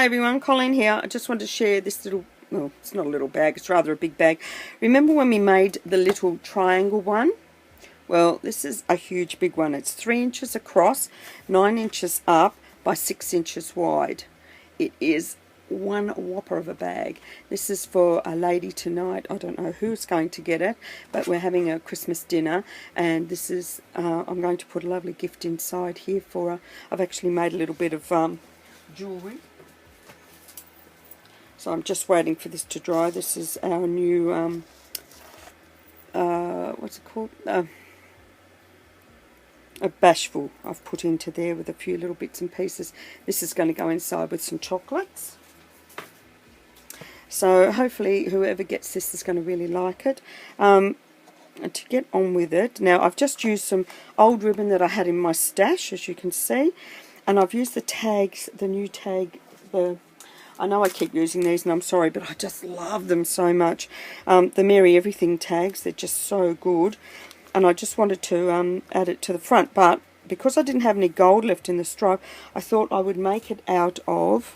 Hi everyone, Colleen here. I just wanted to share this little, well, it's not a little bag, it's rather a big bag. Remember when we made the little triangle one? Well, this is a huge big one. It's 3 inches across, 9 inches up by 6 inches wide. It is one whopper of a bag. This is for a lady tonight. I don't know who's going to get it, but we're having a Christmas dinner, and this is, I'm going to put a lovely gift inside here for her. I've actually made a little bit of jewellery. So I'm just waiting for this to dry. This is our new, what's it called? A bashful I've put into there with a few little bits and pieces. This is going to go inside with some chocolates. So hopefully whoever gets this is going to really like it. And to get on with it, now I've just used some old ribbon that I had in my stash, as you can see. And I've used the tags, the new tag, I know I keep using these and I'm sorry, but I just love them so much. The Merry Everything tags, they're just so good. And I just wanted to add it to the front, but because I didn't have any gold left in the stripe, I thought I would make it out of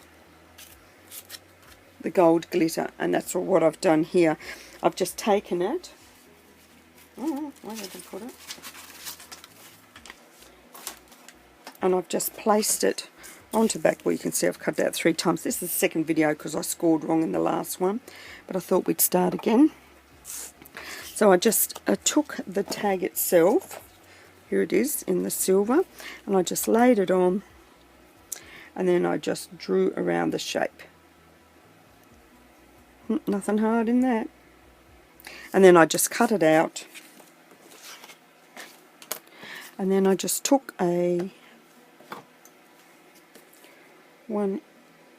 the gold glitter, and that's what I've done here. I've just taken it. Oh, where did I put it? And I've just placed it onto the back where you can see I've cut it out 3 times. This is the second video because I scored wrong in the last one, but I thought we'd start again. So I just took the tag itself, here it is in the silver, and I just laid it on, and then I just drew around the shape. Nothing hard in that. And then I just cut it out, and then I just took a 1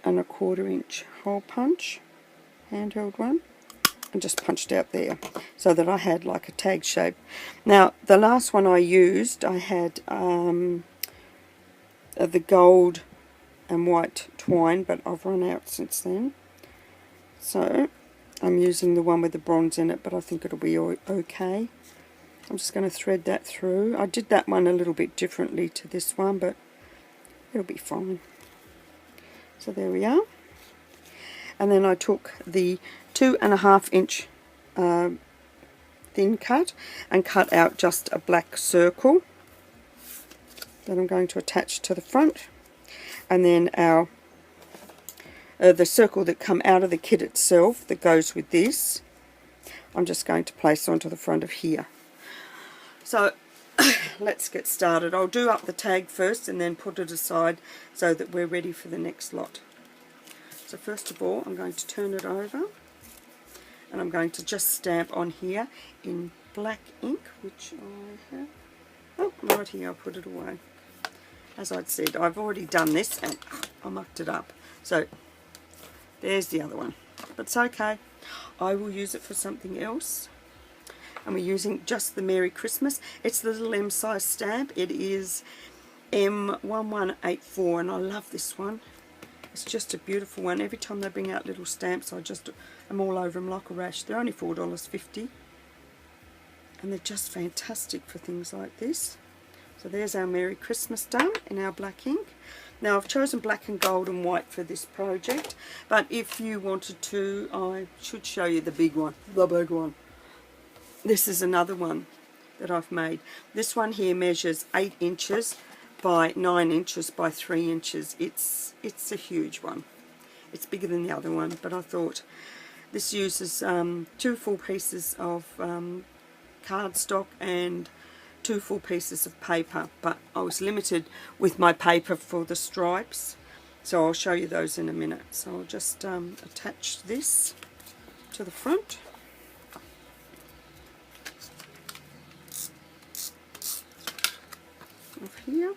1/4 inch hole punch, handheld one, and just punched out there so that I had like a tag shape. Now the last one I used, I had the gold and white twine, but I've run out since then. So I'm using the one with the bronze in it, but I think it'll be okay. I'm just going to thread that through. I did that one a little bit differently to this one, but it'll be fine. So there we are. And then I took the 2 1/2 inch thin cut and cut out just a black circle that I'm going to attach to the front, and then our the circle that come out of the kit itself that goes with this, I'm just going to place onto the front of here. So let's get started. I'll do up the tag first and then put it aside so that we're ready for the next lot. So first of all, I'm going to turn it over, and I'm going to just stamp on here in black ink, which I have. Oh, right here, I'll put it away. As I'd said, I've already done this and I mucked it up. So there's the other one, but it's okay. I will use it for something else. And we're using just the Merry Christmas. It's the little M size stamp. It is M1184, and I love this one. It's just a beautiful one. Every time they bring out little stamps, I'm all over them like a rash. They're only $4.50, and they're just fantastic for things like this. So there's our Merry Christmas done in our black ink. Now I've chosen black and gold and white for this project, but if you wanted to, I should show you the big one, the big one. This is another one that I've made. This one here measures 8 inches by 9 inches by 3 inches. It's a huge one. It's bigger than the other one, but I thought this uses 2 full pieces of cardstock and 2 full pieces of paper, but I was limited with my paper for the stripes, so I'll show you those in a minute. So I'll just attach this to the front. Of here.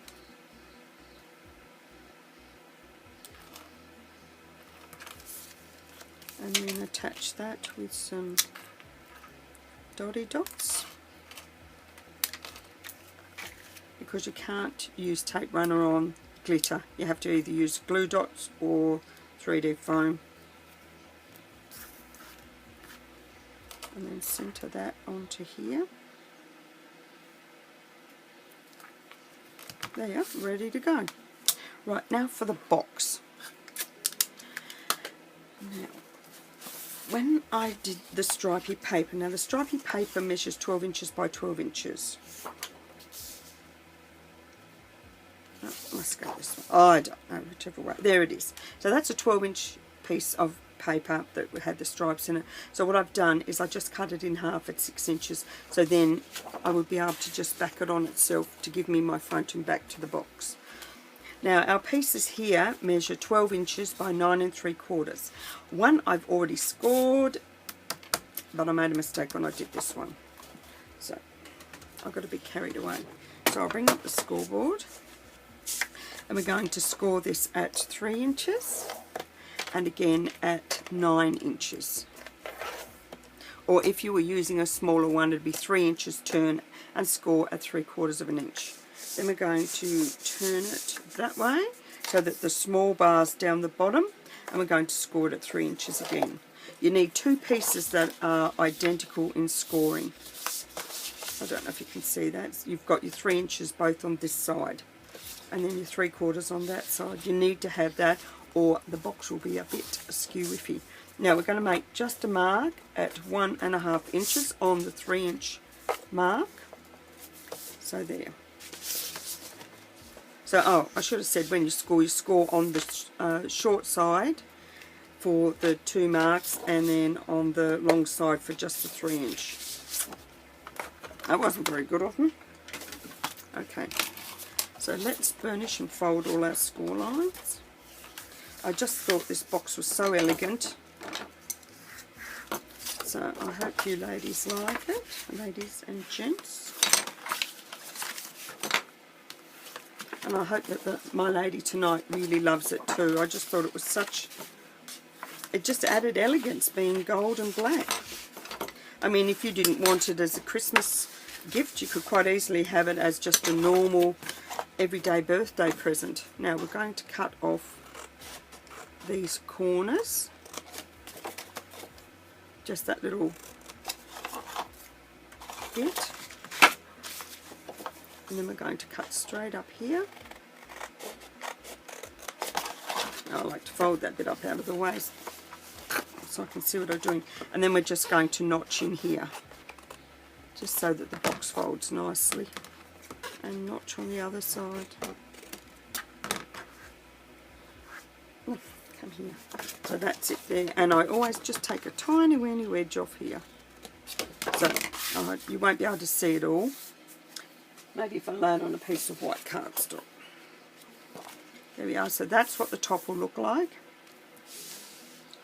And then attach that with some dotty dots, because you can't use tape runner on glitter. You have to either use glue dots or 3D foam. And then center that onto here. There, ready to go. Right, now for the box. Now, when I did the stripy paper, now the stripy paper measures 12 inches by 12 inches. Oh, must go this way. Oh, I don't know, whichever way. There it is. So that's a 12-inch piece of paper that had the stripes in it. So what I've done is I just cut it in half at 6 inches. So then I would be able to just back it on itself to give me my front and back to the box. Now our pieces here measure 12 inches by 9 3/4. One I've already scored, but I made a mistake when I did this one. So I've got a bit carried away. So I'll bring up the scoreboard. And we're going to score this at 3 inches and again at 9 inches. Or if you were using a smaller one, it'd be 3 inches turn and score at 3/4 of an inch. Then we're going to turn it that way so that the small bar's down the bottom, and we're going to score it at 3 inches again. You need two pieces that are identical in scoring. I don't know if you can see that. You've got your 3 inches both on this side, and then your 3/4 on that side. You need to have that or the box will be a bit askew-iffy. Now we're going to make just a mark at 1.5 inches on the 3-inch mark. So there. So, oh, I should have said when you score on the short side for the 2 marks and then on the long side for just the 3-inch. That wasn't very good of me. Okay. So let's burnish and fold all our score lines. I just thought this box was so elegant. So I hope you ladies like it, ladies and gents. And I hope that my lady tonight really loves it too. I just thought it was it just added elegance being gold and black. I mean, if you didn't want it as a Christmas gift, you could quite easily have it as just a normal everyday birthday present. Now we're going to cut off these corners, just that little bit, and then we're going to cut straight up here. I like to fold that bit up out of the way so I can see what I'm doing, and then we're just going to notch in here just so that the box folds nicely, and notch on the other side. Ooh, come here. So that's it there, and I always just take a tiny weeny wedge off here. So you won't be able to see it all. Maybe if I lay it on a piece of white cardstock. There we are. So that's what the top will look like,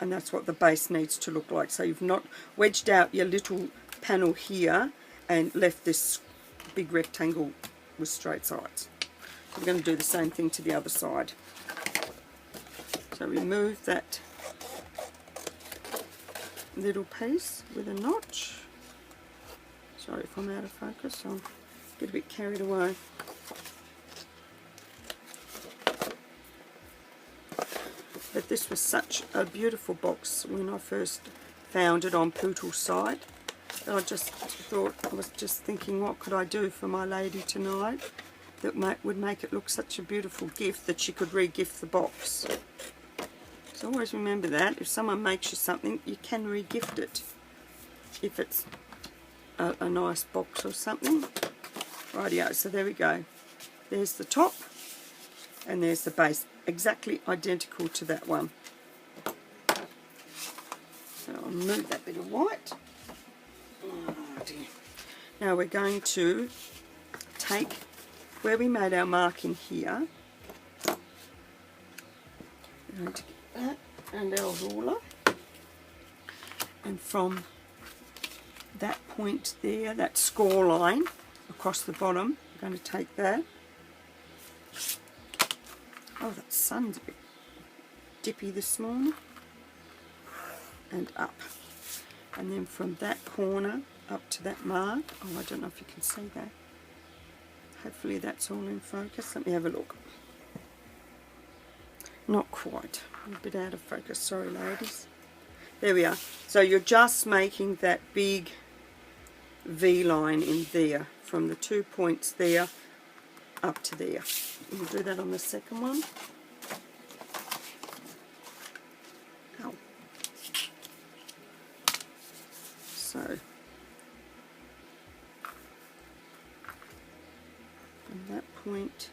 and that's what the base needs to look like. So you've not wedged out your little panel here and left this big rectangle with straight sides. I'm going to do the same thing to the other side. So remove that little piece with a notch. Sorry if I'm out of focus, I'll get a bit carried away. But this was such a beautiful box when I first found it on Poodle's site. And I just thought, I was just thinking, what could I do for my lady tonight that would make it look such a beautiful gift that she could re-gift the box. So always remember that. If someone makes you something, you can re-gift it. If it's a nice box or something. Rightio, so there we go. There's the top and there's the base. Exactly identical to that one. So I'll remove that bit of white. Oh dear. Now we're going to take where we made our marking here. We're going to get that and our ruler. And from that point there, that score line across the bottom, we're going to take that. Oh, that sun's a bit dippy this morning. And up. And then from that corner up to that mark. Oh, I don't know if you can see that. Hopefully that's all in focus. Let me have a look. Not quite. I'm a bit out of focus. Sorry, ladies. There we are. So you're just making that big V line in there from the 2 points there up to there. We'll do that on the second one. Ow. So from that point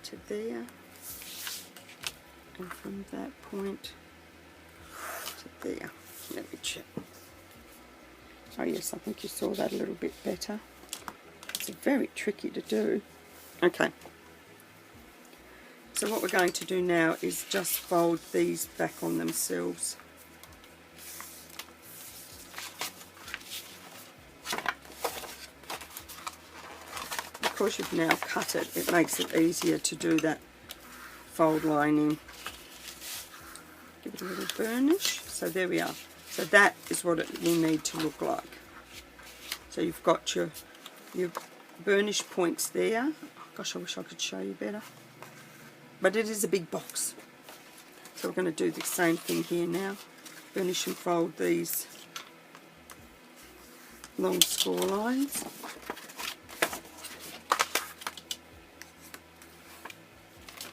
to there, and from that point to there. Let me check. Oh yes, I think you saw that a little bit better. It's very tricky to do. Okay. So what we're going to do now is just fold these back on themselves. Because you've now cut it, it makes it easier to do that fold lining. Give it a little burnish. So there we are. So that is what it will need to look like. So you've got your burnish points there. Oh, gosh, I wish I could show you better. But it is a big box. So we're going to do the same thing here now. Burnish and fold these long score lines.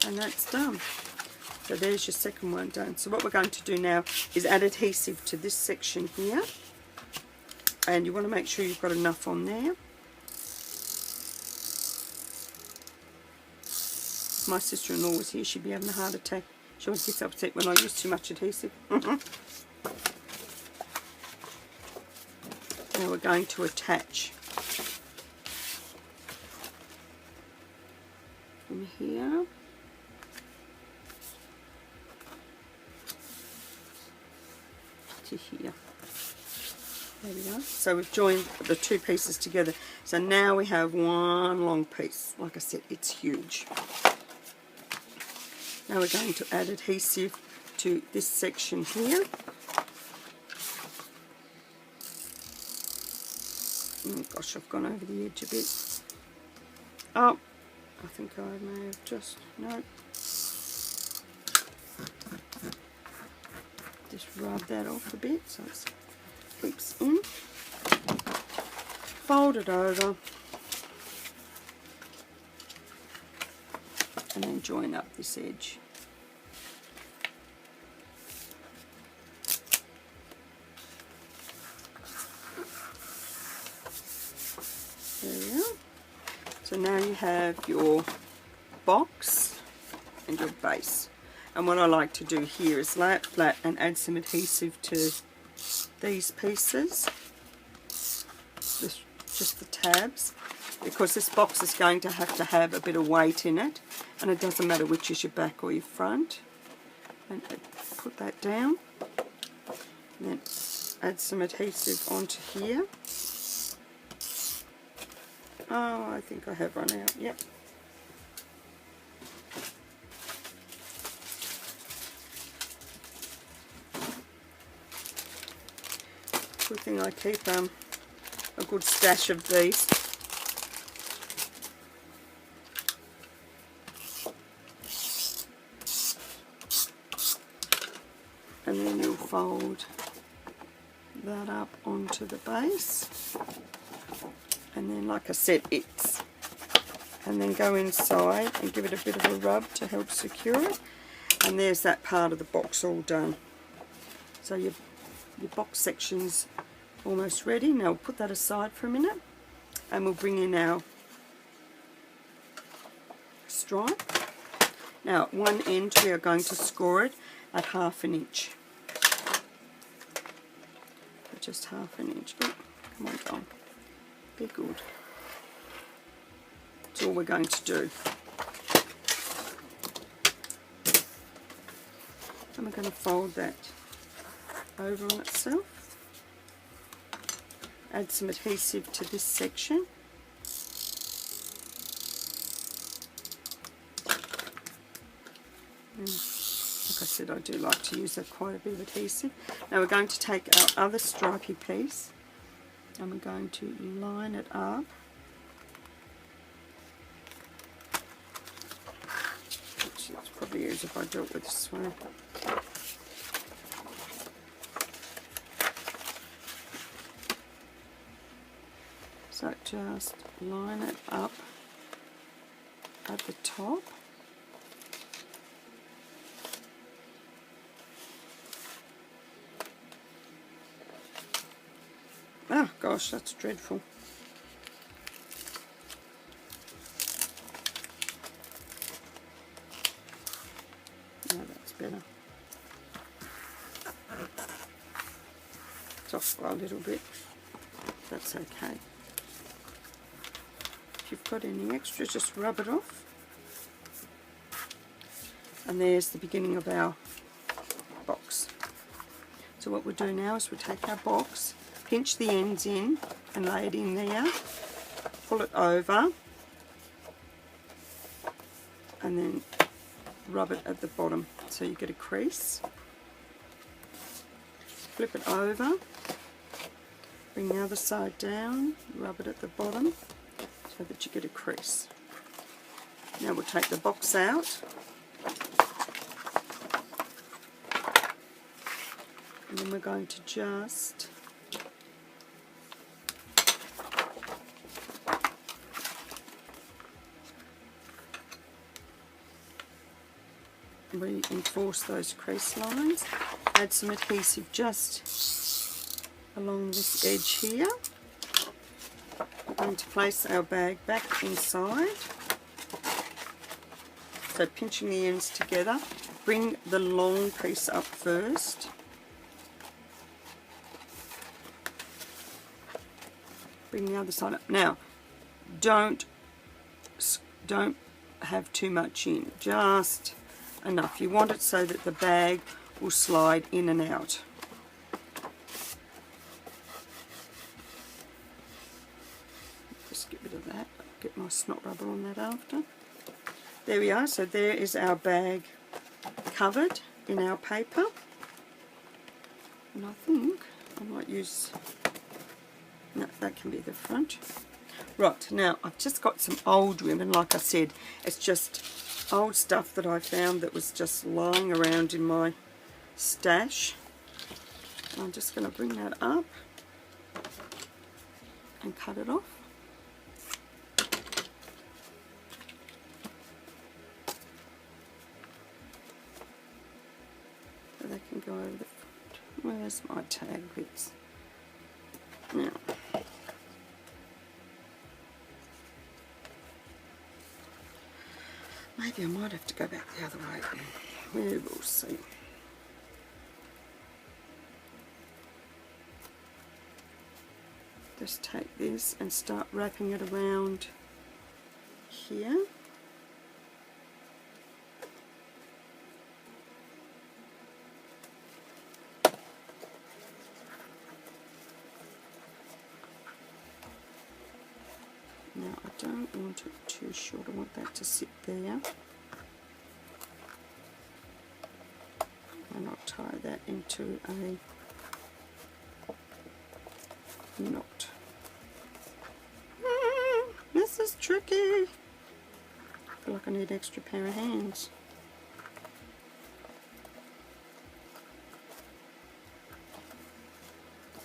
And that's done. So there's your second one done. So what we're going to do now is add adhesive to this section here. And you want to make sure you've got enough on there. If my sister-in-law was here, she'd be having a heart attack. She always gets upset when I use too much adhesive. Now we're going to attach from here. To here. There we go. So we've joined the two pieces together. So now we have one long piece. Like I said, it's huge. Now we're going to add adhesive to this section here. Oh gosh, I've gone over the edge a bit. Oh, I think I may have just, no. Just rub that off a bit so it keeps in. Fold it over. And then join up this edge. There we are. So now you have your box and your base. And what I like to do here is lay it flat and add some adhesive to these pieces. Just the tabs. Because this box is going to have a bit of weight in it. And it doesn't matter which is your back or your front. And put that down. And then add some adhesive onto here. Oh, I think I have run out. Yep. Good thing I keep a good stash of these. And then you'll fold that up onto the base. And then, like I said, and then go inside and give it a bit of a rub to help secure it. And there's that part of the box all done. So your box section's almost ready. Now we'll put that aside for a minute and we'll bring in our stripe. Now at one end we are going to score it at 1/2 inch. Just 1/2 inch. Oh, come on, John. Be good. That's all we're going to do. And we're going to fold that over on itself. Add some adhesive to this section. And like I said, I do like to use quite a bit of adhesive. Now we're going to take our other stripy piece and we're going to line it up. Actually, it's probably easier if I do it with this one. So just line it up at the top. Oh gosh, that's dreadful. No, that's better. It's off by a little bit. That's okay. If you've got any extra, just rub it off. And there's the beginning of our box. So what we'll do now is we'll take our box, pinch the ends in and lay it in there, pull it over, and then rub it at the bottom so you get a crease. Flip it over, bring the other side down, rub it at the bottom so that you get a crease. Now we'll take the box out. And then we're going to just reinforce those crease lines. Add some adhesive just along this edge here. We're going to place our bag back inside. So pinching the ends together, bring the long piece up first. Bring the other side up. Now, don't have too much in, just enough. You want it so that the bag will slide in and out. Just get rid of that. Get my snot rubber on that after. There we are. So there is our bag covered in our paper. And I think I might use... No, that can be the front. Right, now I've just got some old ribbon. Like I said, it's just old stuff that I found that was just lying around in my stash. And I'm just going to bring that up and cut it off. So they can go over the front. Where's my tag bits? Now, maybe I might have to go back the other way. We will see. Just take this and start wrapping it around here. Now I don't want it too short, I want that to sit there. And I'll tie that into a knot. This is tricky. I feel like I need an extra pair of hands.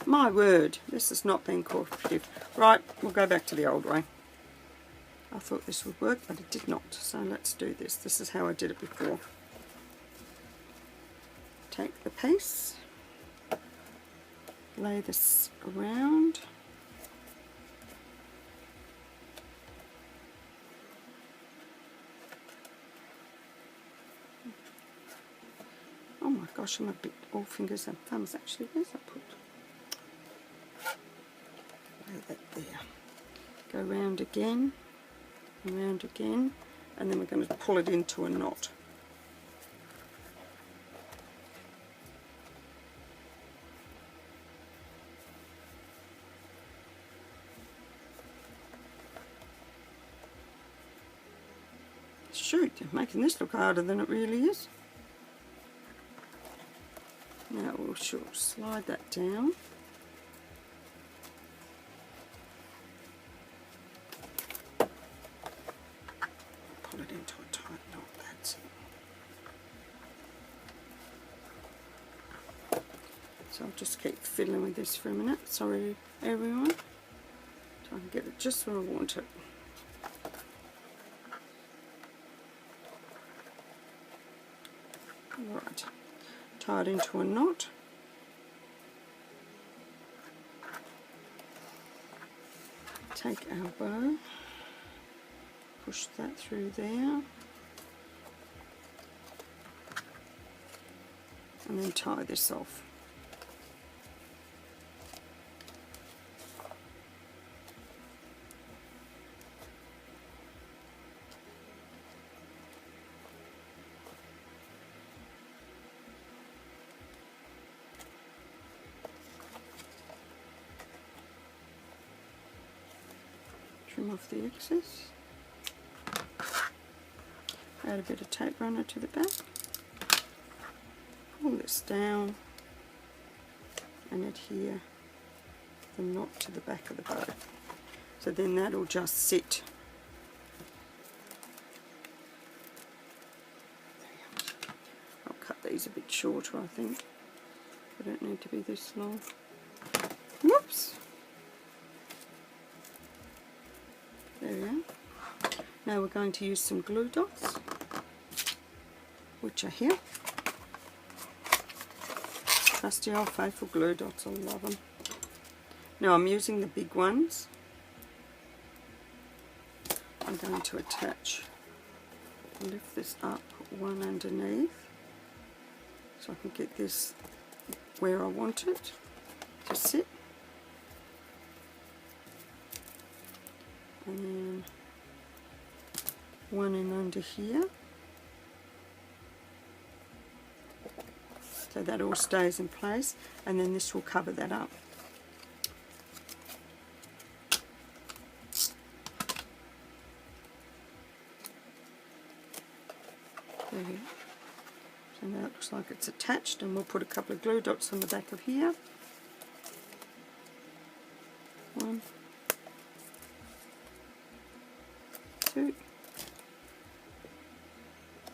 My word, this has not been cooperative. Right, we'll go back to the old way. I thought this would work, but it did not. So let's do this. This is how I did it before. Take the piece, lay this around. Oh my gosh, I'm a bit all fingers and thumbs actually. Where's I put? Lay that there. Go round again, and round again, and then we're going to pull it into a knot. Shoot, they're making this look harder than it really is. Now we'll slide that down. Pull it into a tight knot, that's it. So I'll just keep fiddling with this for a minute. Sorry everyone. Try and get it just where I want it. Right, tie it into a knot. take our bow, push that through there, and then tie this off. Trim off the excess. Add a bit of tape runner to the back. Pull this down and adhere the knot to the back of the bow. So then that'll just sit. I'll cut these a bit shorter, I think. They don't need to be this long. Whoops! There we are. Now we're going to use some glue dots, which are here. Trusty old faithful glue dots, I love them. Now I'm using the big ones. I'm going to attach, lift this up one underneath, so I can get this where I want it to sit. And then one in under here, so that all stays in place, and then this will cover that up. There. So now it looks like it's attached, and we'll put a couple of glue dots on the back of here. One, two,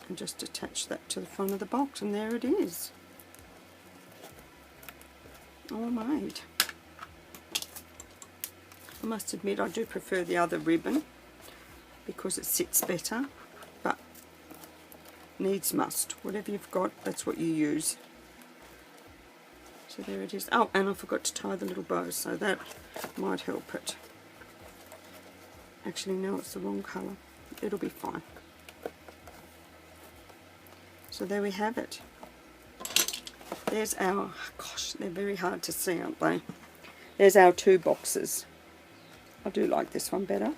and just attach that to the front of the box, and there it is, all made. I must admit I do prefer the other ribbon because it sits better, but needs must. Whatever you've got, that's what you use. So there it is. Oh, and I forgot to tie the little bow, so that might help it. Actually, no, it's the wrong colour. It'll be fine. So there we have it. There's our, gosh, they're very hard to see, aren't they? There's our two boxes. I do like this one better.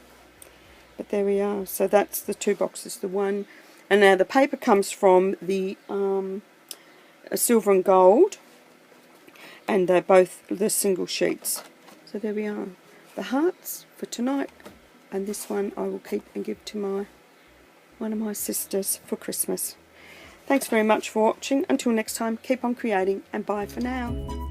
But there we are. So that's the two boxes, the one. And now the paper comes from the silver and gold. And they're both the single sheets. So there we are. The hearts for tonight. And this one I will keep and give to one of my sisters for Christmas. Thanks very much for watching. Until next time, keep on creating, and bye for now.